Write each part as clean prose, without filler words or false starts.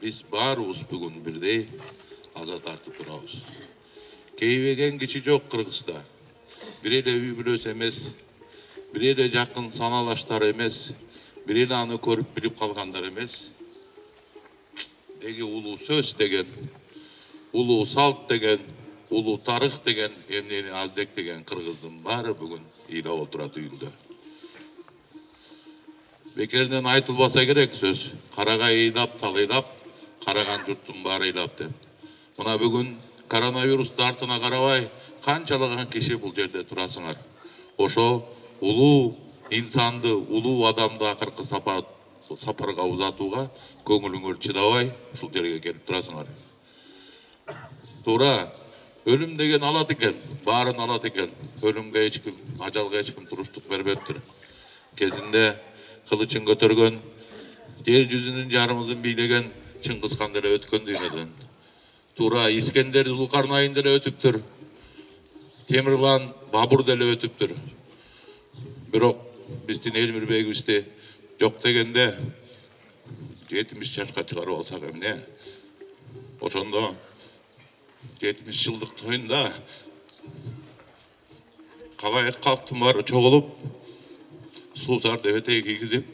Biz barыбыз бүгүн бирдей аза тартып турабыз. Кейбеген киши жок Кыргызда. Бир эле үй бүлөсү эмес, бир эле жакын саналаштар эмес, бир эле аны көрүп билип калгандар эмес. Деги улуу сөз деген, улуу салт деген, улуу тарых деген, эмнени аздек деген кыргыздын баары бүгүн ыйлап отурат үйүндө. Бекерден айтылбаса керек сөз. Карагай ыйлап, талыйлап, караган журттун баары ыйлап деп. Мына бүгүн коронавирусту артына карабай, канчалаган киши бул жерде турасыңар. Ошо улуу инсанды, улуу адамды акыркы сапарга узатууга көңүлүңөр чыдабай ушул жерге келип турасыңар. Туура, өлүм деген алат экен, баарын алат экен. Өлүмгө эч ким, ажалга эч ким туруштук бербептир. Кезинде кылычын көтөргөн, жер жүзүнүн жарымызын бийлеген Чыңгыз хан деле өткөн дүйнөдөн. Туура, Искендер Зулкарнайын деле өтүптүр. Темирлан Бабур деле өтүптүр. Бирок биздин Элмирбегибизди жок дегенде 70 жашка чыгарып алсак эмне? Ошондо 70 жылдык тоюнда калайык калктын баары чогулуп, суусар дебетей кийгизип,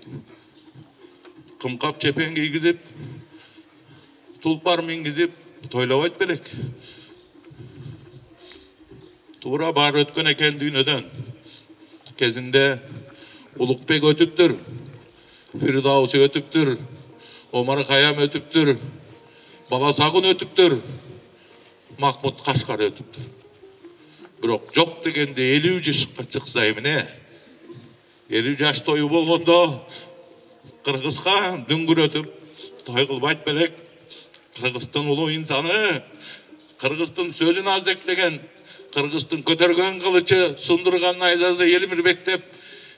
кымкап чепен кийгизип, тулпар мингизип тойлобойт белек. Туура баары өткөн экен дүйнөдөн. Кезинде Улукбек өтүптүр, Фирдауси өтүптүр, Омар Хаям өтүптүр, Баласагын өтүптүр, Махмуд Кашкар өтүптүр. Бирок жок дегенде 50 жашка чыкса эмне? 50 жаш тою болгондо Кыргызга дүңгүрөтүп той кылбайт белек. Кыргыздын улуу инсаны, Кыргыздын сөзүн аздектеген, Кыргыздын көтөргөн кылычы, сундурган найзасы Элмирбек деп,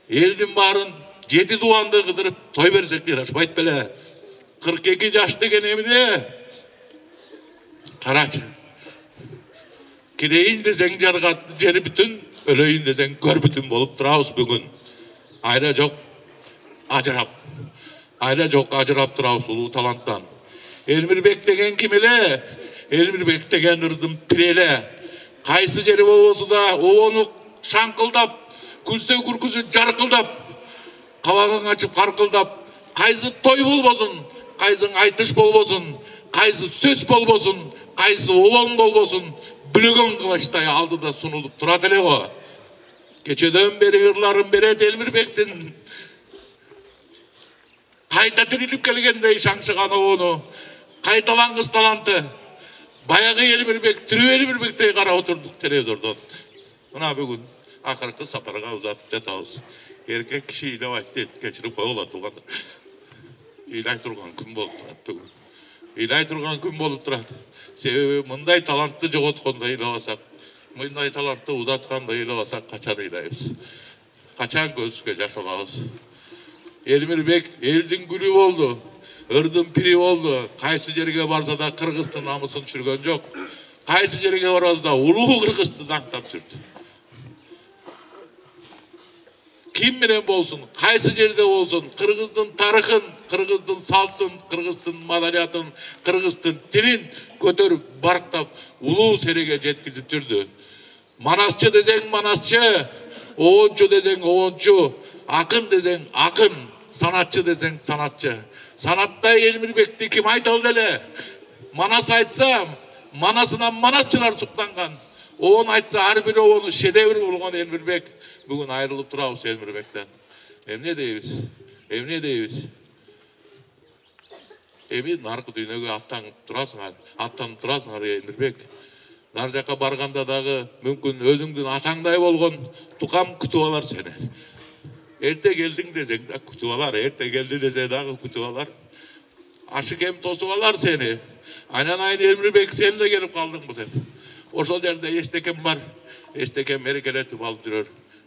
элдин баарын 7 дубанды кыдырып той берсек жарашпайт беле. 42 жаш деген эмне? Карачы. Кирейин десең жаргат жери бүтүн, өлөйүн десең көр бүтүн болуп турабыз бүгүн. Айла жок ажырап. Айла жок ажырап турабыз улуу таланттан. Элмирбек деген ким эле? Элмирбек деген ырдын пиреле. Кайсы жери болбосо да обону шаңкылдап, күлсө күркүсү жаркылдап, кабагын ачып каркылдап, кайсы той болбосун, кайсы айтыш болбосун, кайсы сөз болбосун, кайсы обон болбосун, бүлөгөн кылачтай алдыда сунулуп турат эле го. Кечеден бери ырларын берет Элмирбектин. Кайта тирилип келгендей шаңшыган обону, кайталангыс таланты. Баягы Элмирбек, тирүү Элмирбектей карап отурдук телевизордон. Мына бүгүн акыркы сапарга узатып жатабыз. Эркек киши ыйлабайт дейт, кечирип койгула туугандар. Ыйлай турган күн болуп турат бүгүн. Ыйлай турган күн болуп турат. Себеби мындай талантты жоготкондо ыйлабасак, мындай талантты узатканда ыйлабасак качан ыйлайбыз? Качан көзүбүзгө жаш алабыз? Элмирбек элдин гүлү болду. Ырдын пири болду. Кайсы жерге барса да Кыргыздын намысын түшүргөн жок. Кайсы жерге барбаса да улуу Кыргызды даңктап жүрдү. Ким менен болсун, кайсы жерде болсун, Кыргыздын тарыхын, Кыргыздын салтын, Кыргыздын маданиятын, Кыргыздын тилин көтөрүп, барктап, улуу сереге жеткизип жүрдү. Манасчы десең манасчы, обончу десең обончу, акын десең акын, санатчы десең санатчы. Санаттай Элмирбекти ким айталы деле? Манас айтса, манасынан манасчылар суктанган. Обон айтса, ар бир обону шедевр болгон Элмирбек. Бүгүн айрылып турабыз Элмирбектен. Эмне дейбиз? Эмне дейбиз? Эми наркы дүйнөгө аттанып турасыңар Элмирбек. Нар жака барганда дагы мүмкүн өзүңдүн атаңдай болгон тукам күтүп алар сени. Эрте келдиң десең да күтүп алар, эрте келди десе дагы күтүп алар. Ашыкем тосуп алар сени. Айнанайын Элмирбек сен да келип калдыңбы деп. Ошол жерде эстекем бар. Эстекем мерекелетип алып жүрөр.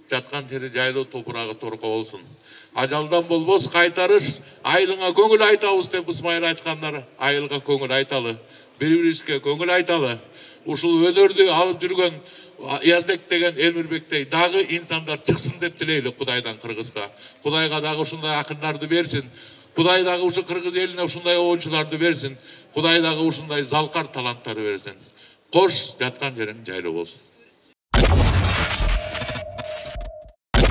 Жаткан жери жайлуу, топурагы торко болсун. Ажалдан болбос кайтарыш, айылыңа көңүл айтабыз деп Ысмайыл айткандар. Айылга көңүл айталы, бири-бирибизге көңүл айталы. Ушул өнөрдү алып жүргөн Яздек деген Элмирбектей дагы инсандар чыксын деп тилейли Кудайдан Кыргызга. Кудайга дагы ушундай акындарды берсин. Kuday dagı uşu Kırgız eline uşunday oyunculardı versin. Kuday dagı uşunday zalkar talanttары versin. Koş, jatkan jerin jaylı bolsun.